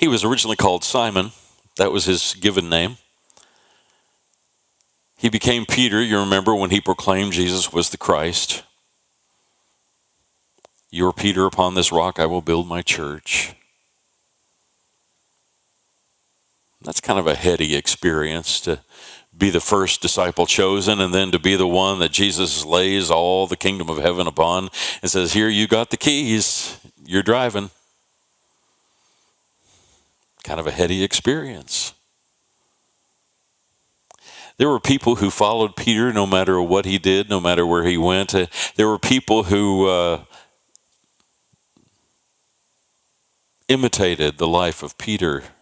He was originally called Simon. That was his given name. He became Peter, you remember, when he proclaimed Jesus was the Christ. "You're Peter, upon this rock I will build my church." That's kind of a heady experience, to be the first disciple chosen and then to be the one that Jesus lays all the kingdom of heaven upon and says, "Here, you got the keys, you're driving." Kind of a heady experience. There were people who followed Peter no matter what he did, no matter where he went. There were people who imitated the life of Peter.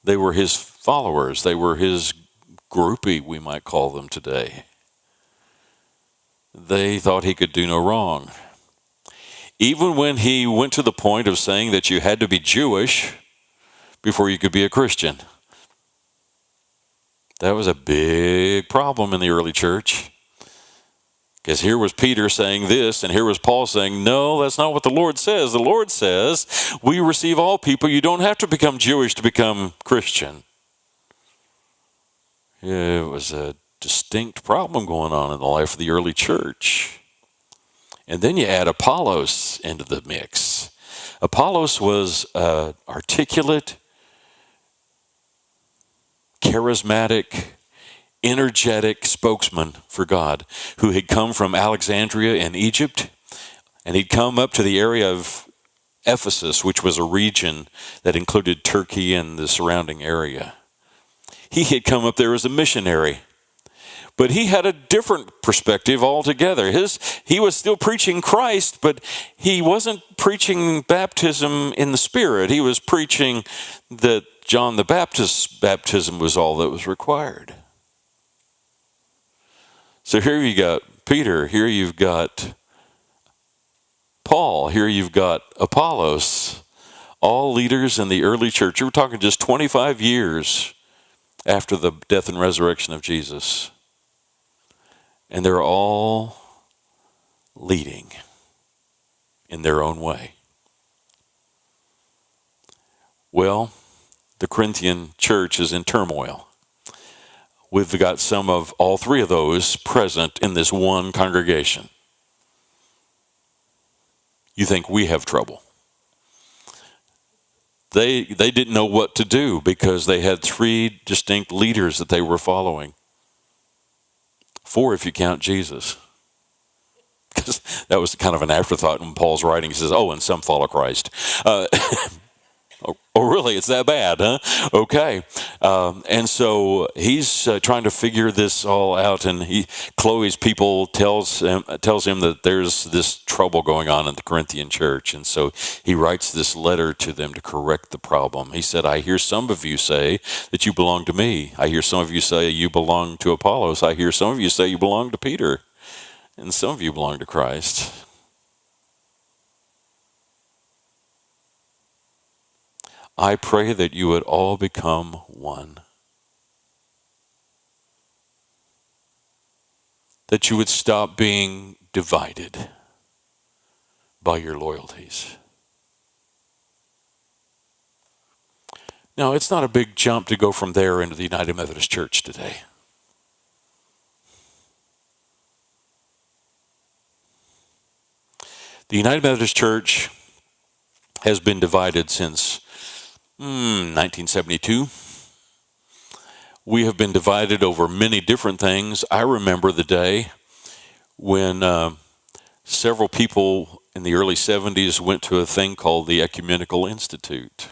They were his followers. They were his groupie, we might call them today. They thought he could do no wrong. Even when he went to the point of saying that you had to be Jewish before you could be a Christian. That was a big problem in the early church. Because here was Peter saying this, and here was Paul saying, no, that's not what the Lord says. The Lord says, we receive all people. You don't have to become Jewish to become Christian. It was a distinct problem going on in the life of the early church. And then you add Apollos into the mix. Apollos was an articulate, charismatic, energetic spokesman for God who had come from Alexandria in Egypt, and he'd come up to the area of Ephesus, which was a region that included Turkey and the surrounding area. He had come up there as a missionary, but he had a different perspective altogether. He was still preaching Christ, but he wasn't preaching baptism in the Spirit. He was preaching that John the Baptist's baptism was all that was required. So here you got Peter, here you've got Paul, here you've got Apollos, all leaders in the early church. We're talking just 25 years after the death and resurrection of Jesus. And they're all leading in their own way. Well, the Corinthian church is in turmoil. We've got some of all three of those present in this one congregation. You think we have trouble. They didn't know what to do because they had three distinct leaders that they were following. 4 if you count Jesus. Because that was kind of an afterthought in Paul's writing. He says, and some follow Christ. Oh, really? It's that bad, huh? Okay. And so he's trying to figure this all out, and Chloe's people tells him that there's this trouble going on in the Corinthian church, and so he writes this letter to them to correct the problem. He said, I hear some of you say that you belong to me. I hear some of you say you belong to Apollos. I hear some of you say you belong to Peter, and some of you belong to Christ. I pray that you would all become one. That you would stop being divided by your loyalties. Now, it's not a big jump to go from there into the United Methodist Church today. The United Methodist Church has been divided since 1972. We have been divided over many different things. I remember the day when several people in the early 70s went to a thing called the Ecumenical Institute.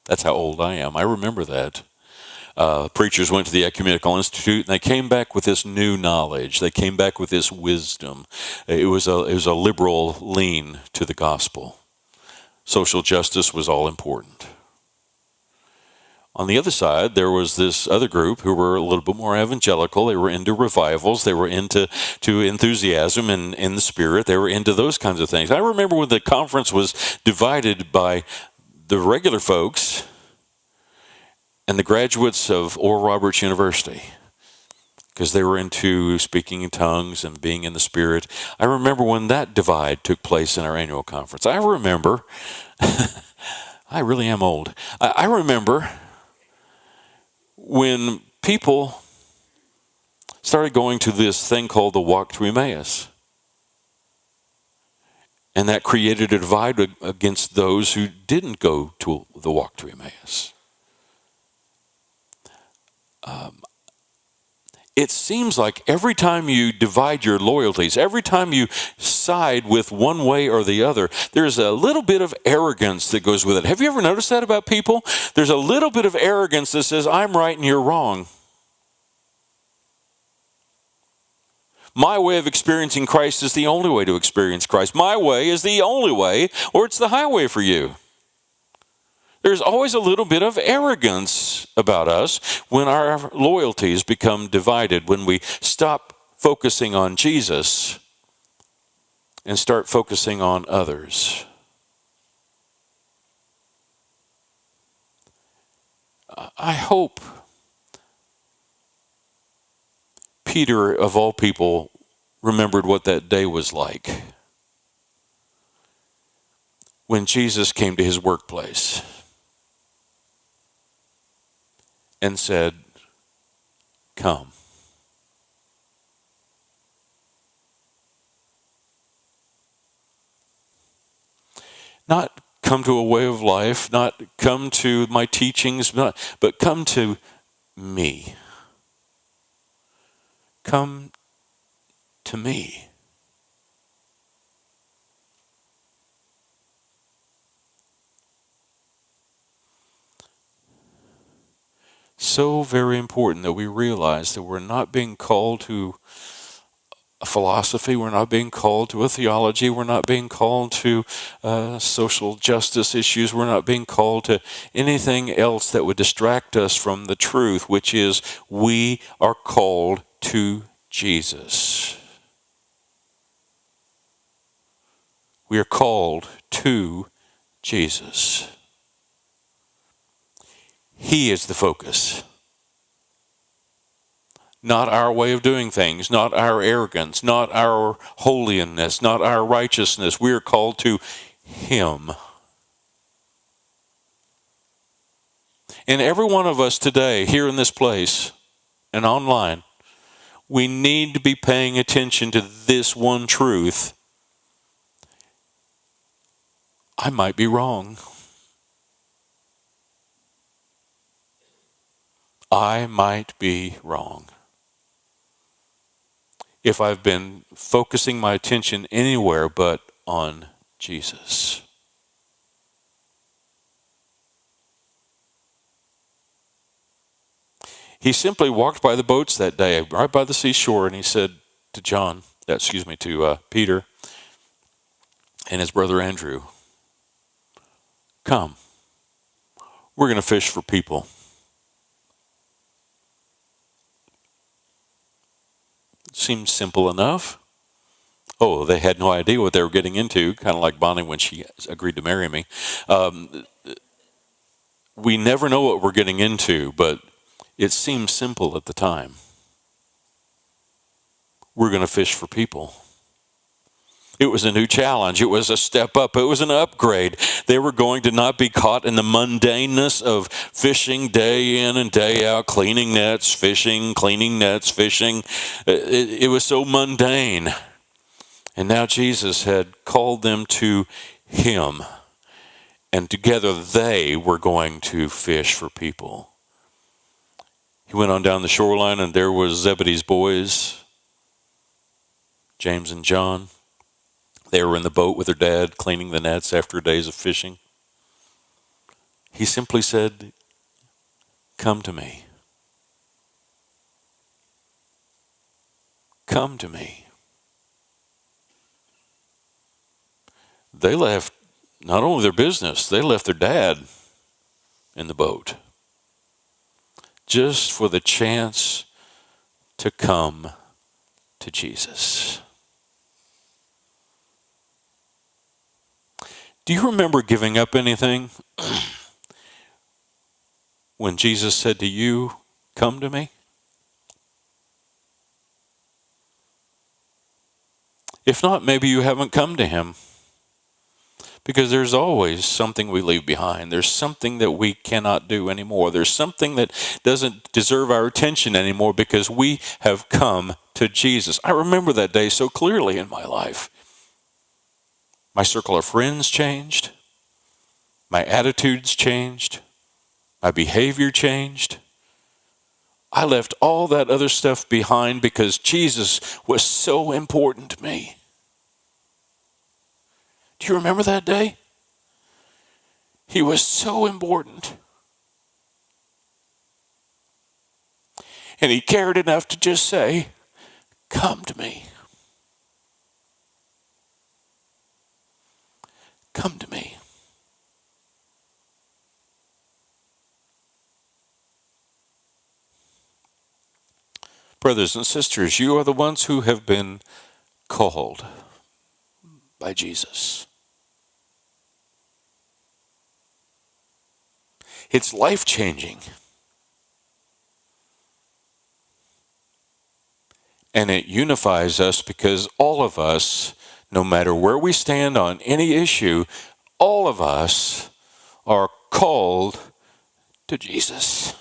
That's how old I am. I remember that. Preachers went to the Ecumenical Institute, and they came back with this new knowledge. They came back with this wisdom. It was a liberal lean to the gospel. Social justice was all important. On the other side, there was this other group who were a little bit more evangelical. They were into revivals. They were into enthusiasm and in the Spirit. They were into those kinds of things. I remember when the conference was divided by the regular folks and the graduates of Oral Roberts University. because they were into speaking in tongues and being in the Spirit. I remember when that divide took place in our annual conference. I remember, I really am old. I remember when people started going to this thing called the Walk to Emmaus. And that created a divide against those who didn't go to the Walk to Emmaus. It seems like every time you divide your loyalties, every time you side with one way or the other, there's a little bit of arrogance that goes with it. Have you ever noticed that about people? There's a little bit of arrogance that says, I'm right and you're wrong. My way of experiencing Christ is the only way to experience Christ. My way is the only way, or it's the highway for you. There's always a little bit of arrogance about us when our loyalties become divided, when we stop focusing on Jesus and start focusing on others. I hope Peter, of all people, remembered what that day was like when Jesus came to his workplace and said, come. Not come to a way of life, not come to my teachings, but come to me. Come to me. So very important that we realize that we're not being called to a philosophy, we're not being called to a theology, we're not being called to social justice issues, we're not being called to anything else that would distract us from the truth, which is we are called to Jesus. We are called to Jesus. He is the focus. Not our way of doing things, not our arrogance, not our holiness, not our righteousness. We are called to Him. And every one of us today, here in this place and online, we need to be paying attention to this one truth. I might be wrong. I might be wrong. If I've been focusing my attention anywhere but on Jesus. He simply walked by the boats that day, right by the seashore, and he said to Peter and his brother Andrew, come, we're going to fish for people. Seems simple enough. Oh, they had no idea what they were getting into, kind of like Bonnie when she agreed to marry me. We never know what we're getting into, but it seems simple at the time. We're going to fish for people. It was a new challenge. It was a step up. It was an upgrade. They were going to not be caught in the mundaneness of fishing day in and day out, cleaning nets, fishing, cleaning nets, fishing. It was so mundane. And now Jesus had called them to Him. And together they were going to fish for people. He went on down the shoreline and there was Zebedee's boys, James and John. They were in the boat with their dad, cleaning the nets after days of fishing. He simply said, come to me. Come to me. They left not only their business, they left their dad in the boat just for the chance to come to Jesus. Do you remember giving up anything when Jesus said to you, come to me? If not, maybe you haven't come to him. Because there's always something we leave behind. There's something that we cannot do anymore. There's something that doesn't deserve our attention anymore because we have come to Jesus. I remember that day so clearly in my life. My circle of friends changed. My attitudes changed. My behavior changed. I left all that other stuff behind because Jesus was so important to me. Do you remember that day? He was so important. And he cared enough to just say, come to me. Come to me. Brothers and sisters, you are the ones who have been called by Jesus. It's life-changing. And it unifies us because all of us, no matter where we stand on any issue, all of us are called to Jesus.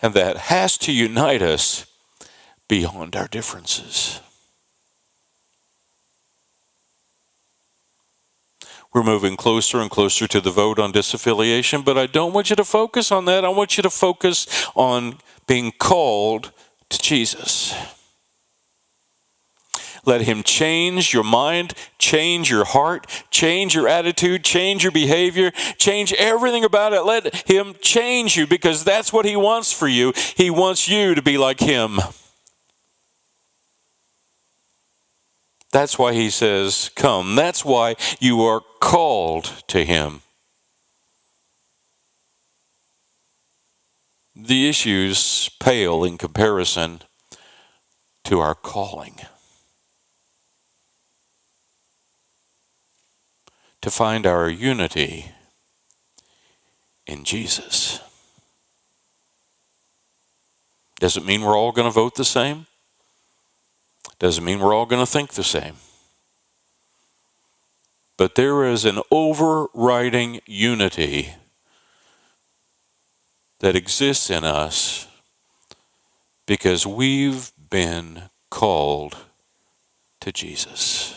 And that has to unite us beyond our differences. We're moving closer and closer to the vote on disaffiliation, but I don't want you to focus on that. I want you to focus on being called to Jesus. Let him change your mind, change your heart, change your attitude, change your behavior, change everything about it. Let him change you because that's what he wants for you. He wants you to be like him. That's why he says, come. That's why you are called to him. The issues pale in comparison to our calling. To find our unity in Jesus. Doesn't mean we're all going to vote the same. Doesn't mean we're all going to think the same. But there is an overriding unity that exists in us because we've been called to Jesus.